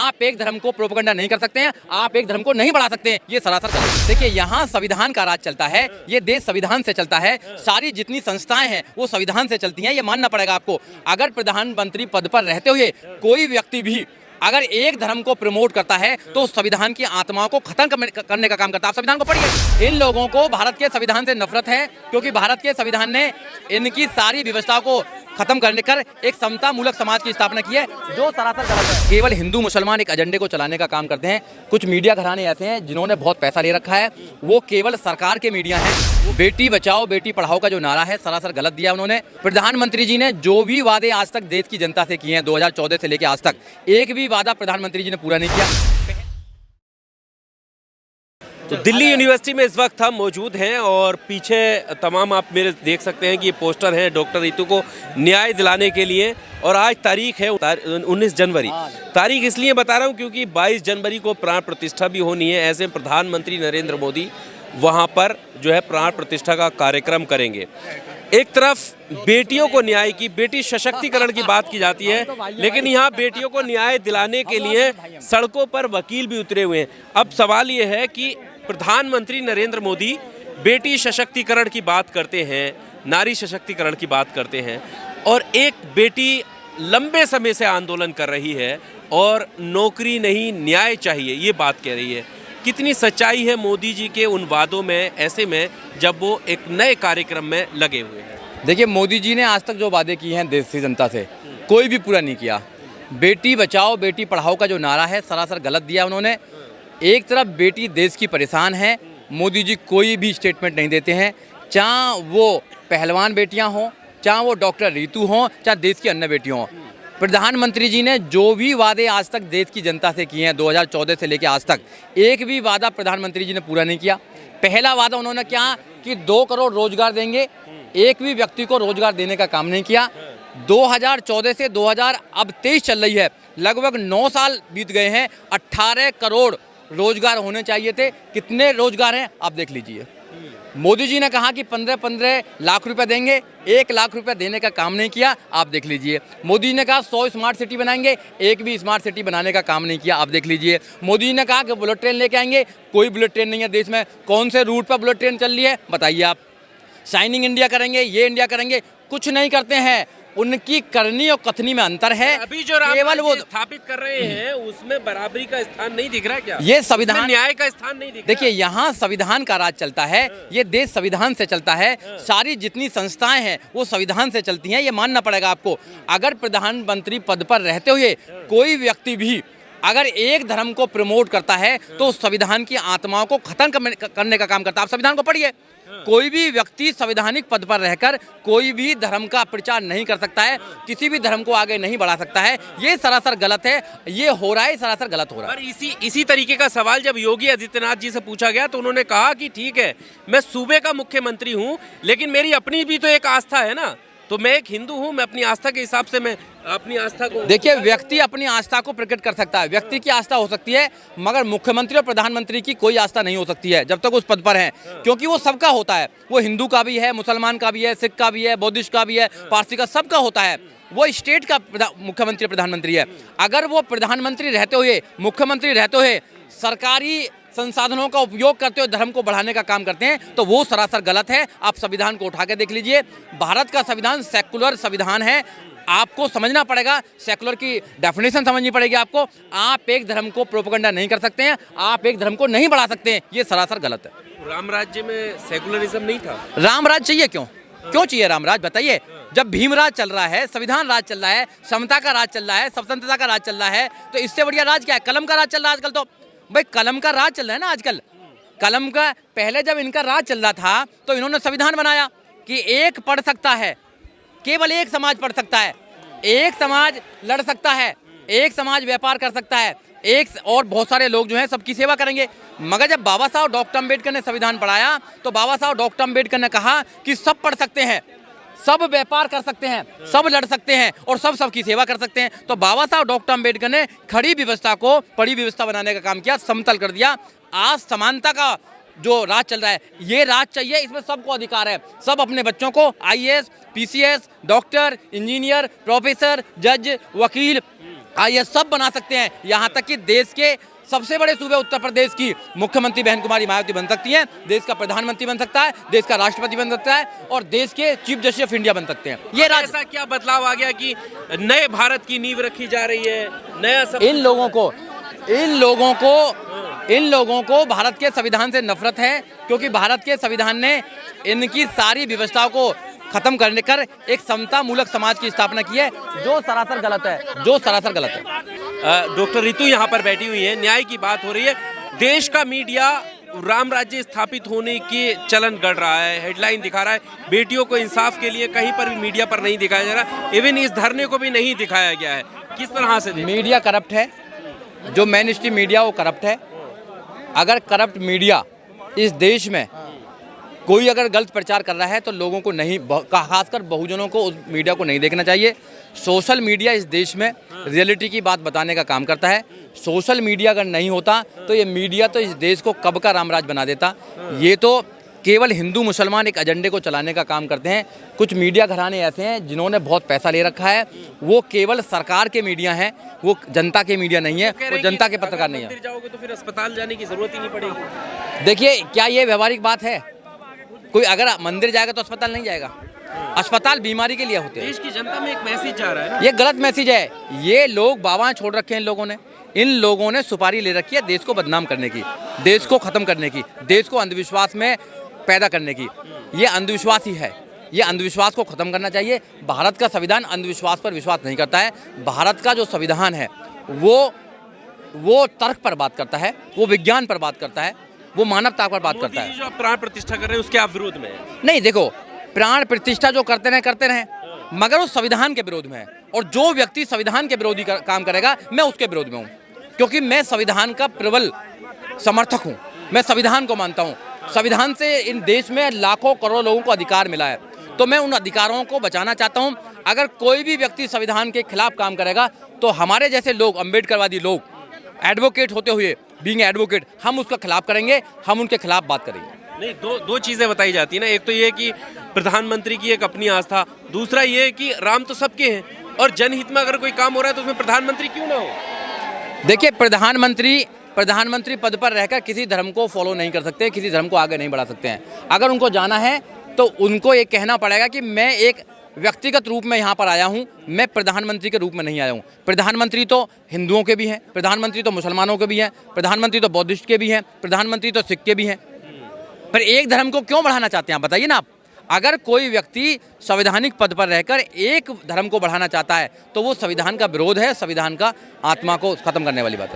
आप एक धर्म को प्रोपेगेंडा नहीं कर सकते हैं, आप एक धर्म को नहीं बढ़ा सकते हैं, ये सरासर गलत है। देखिए, यहाँ संविधान का राज चलता है, ये देश संविधान से चलता है, सारी जितनी संस्थाएं हैं वो संविधान से चलती हैं, ये मानना पड़ेगा आपको। अगर प्रधानमंत्री पद पर रहते हुए कोई व्यक्ति भी अगर एक धर्म को प्रमोट करता है तो संविधान की आत्माओं को खत्म करने का काम करता है। आप संविधान को पढ़िए। इन लोगों को भारत के संविधान से नफरत है, क्योंकि भारत के संविधान ने इनकी सारी व्यवस्थाओं को खत्म करने कर एक समता मूलक समाज की स्थापना की है, जो सरासर गलत है। केवल हिंदू मुसलमान एक एजेंडे को चलाने का काम करते हैं। कुछ मीडिया घराने ऐसे हैं जिन्होंने बहुत पैसा ले रखा है, वो केवल सरकार के मीडिया हैं। बेटी बचाओ बेटी पढ़ाओ का जो नारा है सरासर गलत दिया उन्होंने। प्रधानमंत्री जी ने जो भी वादे आज तक देश की जनता से किए हैं 2014 से लेकर आज तक, एक भी वादा प्रधानमंत्री जी ने पूरा नहीं किया। तो दिल्ली यूनिवर्सिटी में इस वक्त हम मौजूद हैं और पीछे तमाम आप मेरे देख सकते हैं कि ये पोस्टर है डॉक्टर रितु को न्याय दिलाने के लिए। और आज तारीख है 19 जनवरी। तारीख इसलिए बता रहा हूँ क्योंकि 22 जनवरी को प्राण प्रतिष्ठा भी होनी है। ऐसे प्रधानमंत्री नरेंद्र मोदी वहाँ पर जो है प्राण प्रतिष्ठा का कार्यक्रम करेंगे। एक तरफ बेटियों को न्याय की, बेटी सशक्तिकरण की बात की जाती है, लेकिन यहाँ बेटियों को न्याय दिलाने के लिए सड़कों पर वकील भी उतरे हुए हैं। अब सवाल ये है कि प्रधानमंत्री नरेंद्र मोदी बेटी सशक्तिकरण की बात करते हैं, नारी सशक्तिकरण की बात करते हैं, और एक बेटी लंबे समय से आंदोलन कर रही है और नौकरी नहीं न्याय चाहिए ये बात कह रही है। कितनी सच्चाई है मोदी जी के उन वादों में, ऐसे में जब वो एक नए कार्यक्रम में लगे हुए हैं? देखिए, मोदी जी ने आज तक जो वादे किए हैं देश की जनता से, कोई भी पूरा नहीं किया। बेटी बचाओ बेटी पढ़ाओ का जो नारा है सरासर गलत दिया उन्होंने। एक तरफ बेटी देश की परेशान है, मोदी जी कोई भी स्टेटमेंट नहीं देते हैं, चाहे वो पहलवान बेटियां हों, चाहे वो डॉक्टर रितु हों, चाहे देश की अन्य बेटियों हों। प्रधानमंत्री जी ने जो भी वादे आज तक देश की जनता से किए हैं 2014 से लेकर आज तक, एक भी वादा प्रधानमंत्री जी ने पूरा नहीं किया। पहला वादा उन्होंने क्या कि 2 करोड़ रोजगार देंगे, एक भी व्यक्ति को रोजगार देने का काम नहीं किया। 2014 से 2023 चल रही है, लगभग 9 साल बीत गए हैं, 18 करोड़ रोजगार होने चाहिए थे। कितने रोजगार हैं आप देख लीजिए। मोदी जी ने कहा कि 15-15 लाख रुपए देंगे, 1 लाख रुपए देने का काम नहीं किया, आप देख लीजिए। मोदी जी ने कहा 100 स्मार्ट सिटी बनाएंगे, एक भी स्मार्ट सिटी बनाने का काम नहीं किया, आप देख लीजिए। मोदी जी ने कहा कि बुलेट ट्रेन लेके आएंगे, कोई बुलेट ट्रेन नहीं है देश में। कौन से रूट पर बुलेट ट्रेन चल रही है बताइए आप। शाइनिंग इंडिया करेंगे, ये इंडिया करेंगे, कुछ नहीं करते हैं। उनकी करनी और कथनी में अंतर है। अभी जो केवल वो स्थापित कर रहे हैं उसमें बराबरी का स्थान नहीं दिख रहा क्या? ये संविधान न्याय का स्थान नहीं दिख रहा। देखिए, यहाँ संविधान का राज चलता है, ये देश संविधान से चलता है, सारी जितनी संस्थाएं हैं वो संविधान से चलती हैं, ये मानना पड़ेगा आपको। अगर प्रधानमंत्री पद पर रहते हुए कोई व्यक्ति भी अगर एक धर्म को प्रमोट करता है तो संविधान की आत्माओं को खत्म करने का काम करता है। आप संविधान को पढ़िए। कोई भी व्यक्ति संवैधानिक पद पर रहकर कोई भी धर्म का प्रचार नहीं कर सकता है, किसी भी धर्म को आगे नहीं बढ़ा सकता है। ये सरासर गलत है, ये हो रहा है, सरासर गलत हो रहा है। पर इसी तरीके का सवाल जब योगी आदित्यनाथ जी से पूछा गया तो उन्होंने कहा कि ठीक है, मैं सूबे का मुख्यमंत्री हूँ, लेकिन मेरी अपनी भी तो एक आस्था है ना, तो मैं एक हिंदू हूँ, मैं अपनी आस्था के हिसाब से मैं अपनी आस्था को। देखिए, व्यक्ति अपनी आस्था को प्रकट कर सकता है, व्यक्ति की आस्था हो सकती है, मगर मुख्यमंत्री और प्रधानमंत्री की कोई आस्था नहीं हो सकती है जब तक उस पद पर हैं, क्योंकि वो सबका होता है। वो हिंदू का भी है, मुसलमान का भी है, सिख का भी है, बौद्धिस्ट का भी है, पारसी का, सबका होता है। वो स्टेट का मुख्यमंत्री प्रधानमंत्री है। अगर वो प्रधानमंत्री रहते हुए, मुख्यमंत्री रहते हुए सरकारी संसाधनों का उपयोग करते हुए धर्म को बढ़ाने का काम करते हैं तो वो सरासर गलत है। आप संविधान को उठा के देख लीजिए। भारत का संविधान सेकुलर संविधान है, आपको समझना पड़ेगा, सेकुलर की डेफिनेशन समझनी पड़ेगी आपको। आप एक धर्म को प्रोपेगेंडा नहीं कर सकते हैं, आप एक धर्म को नहीं बढ़ा सकते हैं, ये सरासर गलत है। राम राज्य में सेकुलरिज्म नहीं था? राम राज चाहिए क्यों चाहिए राम राज बताइए? जब भीम राज चल रहा है, संविधान राज चल रहा है, समता का राज चल रहा है, स्वतंत्रता का राज चल रहा है, तो इससे बढ़िया राज क्या है? कलम का राज चल रहा है आजकल। तो भाई कलम का राज चल रहा है ना आजकल। कलम का पहले जब इनका राज चल रहा था तो इन्होंने संविधान बनाया कि एक पढ़ सकता है, केवल एक समाज पढ़ सकता है, एक समाज लड़ सकता है, एक समाज व्यापार कर सकता है, एक और बहुत सारे लोग जो हैं सबकी सेवा करेंगे। मगर जब बाबा साहब डॉक्टर अम्बेडकर ने संविधान पढ़ाया तो बाबा साहब डॉक्टर अम्बेडकर ने कहा कि सब पढ़ सकते हैं, सब व्यापार कर सकते हैं, सब लड़ सकते हैं और सब सबकी सेवा कर सकते हैं। तो बाबा साहब डॉक्टर अम्बेडकर ने खड़ी व्यवस्था को पड़ी व्यवस्था बनाने का काम किया, समतल कर दिया। आज समानता का जो राज चल रहा है, ये राज चाहिए, इसमें सबको अधिकार है। सब अपने बच्चों को IAS, PCS, doctor, engineer, professor, जज, वकील ये सब बना सकते हैं। यहाँ तक कि देश के सबसे बड़े सूबे उत्तर प्रदेश की मुख्यमंत्री बहन कुमारी मायावती बन सकती हैं, देश का प्रधानमंत्री बन सकता है, देश का राष्ट्रपति बन सकता है और देश के चीफ जस्टिस ऑफ इंडिया बन सकते हैं। ये ऐसा क्या बदलाव आ गया कि नए भारत की नींव रखी जा रही है, नया सब इन लोगों को भारत के संविधान से नफरत है, क्योंकि भारत के संविधान ने इनकी सारी व्यवस्थाओं को खत्म करने कर एक समता मूलक समाज की स्थापना की है, जो सरासर गलत है। डॉक्टर रितु यहाँ पर बैठी हुई है, न्याय की बात हो रही है। देश का मीडिया राम राज्य स्थापित होने के चलन गढ़ रहा है, हेडलाइन दिखा रहा है, बेटियों को इंसाफ के लिए कहीं पर भी मीडिया पर नहीं दिखाया जा रहा, इवन इस धरने को भी नहीं दिखाया गया है। किस तरह से मीडिया करप्ट है, जो मेन स्ट्रीम मीडिया वो करप्ट है। अगर करप्ट मीडिया इस देश में कोई अगर गलत प्रचार कर रहा है तो लोगों को नहीं, खासकर बहुजनों को उस मीडिया को नहीं देखना चाहिए। सोशल मीडिया इस देश में रियलिटी की बात बताने का काम करता है। सोशल मीडिया अगर नहीं होता तो ये मीडिया तो इस देश को कब का रामराज बना देता। ये तो केवल हिंदू मुसलमान एक एजेंडे को चलाने का काम करते हैं। कुछ मीडिया घराने ऐसे हैं जिन्होंने बहुत पैसा ले रखा है, वो केवल सरकार के मीडिया हैं, वो जनता के मीडिया नहीं है, वो जनता के पत्रकार नहीं है। जाओगे तो फिर अस्पताल जाने की जरूरत ही नहीं पड़ेगी। देखिए, क्या ये व्यवहारिक बात है? कोई अगर मंदिर जाएगा तो अस्पताल नहीं जाएगा। अस्पताल बीमारी के लिए होते हैं। देश की जनता में एक मैसेज जा रहा है, ये गलत मैसेज है। ये लोग बाबा छोड़ रखे हैं इन लोगों ने सुपारी ले रखी है देश को बदनाम करने की, देश को खत्म करने की, देश को अंधविश्वास में पैदा करने की। ये अंधविश्वास ही है, ये अंधविश्वास को खत्म करना चाहिए। भारत का संविधान अंधविश्वास पर विश्वास नहीं करता है। भारत का जो संविधान है वो तर्क पर बात करता है, वो विज्ञान पर बात करता है, वो मानवता पर बात करता है। जो आप प्राण प्रतिष्ठा कर रहे हैं उसके आप विरोध में हैं? नहीं, देखो, प्राण प्रतिष्ठा जो करते रहे, मगर वो संविधान के विरोध में है। और जो व्यक्ति संविधान के विरोधी काम करेगा, मैं उसके विरोध में हूँ, क्योंकि मैं संविधान का प्रबल समर्थक हूँ। मैं संविधान को मानता हूँ। संविधान से इन देश में लाखों करोड़ों लोगों को अधिकार मिला है, तो मैं उन अधिकारों को बचाना चाहता हूँ। अगर कोई भी व्यक्ति संविधान के खिलाफ काम करेगा तो हमारे जैसे लोग, अम्बेडकरवादी लोग, एडवोकेट होते हुए, बीइंग एडवोकेट, हम उसका खिलाफ करेंगे, हम उनके खिलाफ बात करेंगे। नहीं, दो चीजें बताई जाती है ना। एक तो ये कि प्रधानमंत्री की एक अपनी आस्था, दूसरा ये कि राम तो सबके हैं और जनहित में अगर कोई काम हो रहा है तो उसमें प्रधानमंत्री क्यों ना हो। देखिए, प्रधानमंत्री पद पर रहकर किसी धर्म को फॉलो नहीं कर सकते, किसी धर्म को आगे नहीं बढ़ा सकते हैं। अगर उनको जाना है तो उनको ये कहना पड़ेगा कि मैं एक व्यक्तिगत रूप में यहाँ पर आया हूँ, मैं प्रधानमंत्री के रूप में नहीं आया हूँ। प्रधानमंत्री तो हिंदुओं के भी हैं, प्रधानमंत्री तो मुसलमानों के भी हैं, प्रधानमंत्री तो बौद्धिस्ट के भी हैं, प्रधानमंत्री तो सिख के भी हैं। पर एक धर्म को क्यों बढ़ाना चाहते हैं आप बताइए ना आप। अगर कोई व्यक्ति संवैधानिक पद पर रहकर एक धर्म को बढ़ाना चाहता है तो वो संविधान का विरोध है, संविधान का आत्मा को खत्म करने वाली बात है।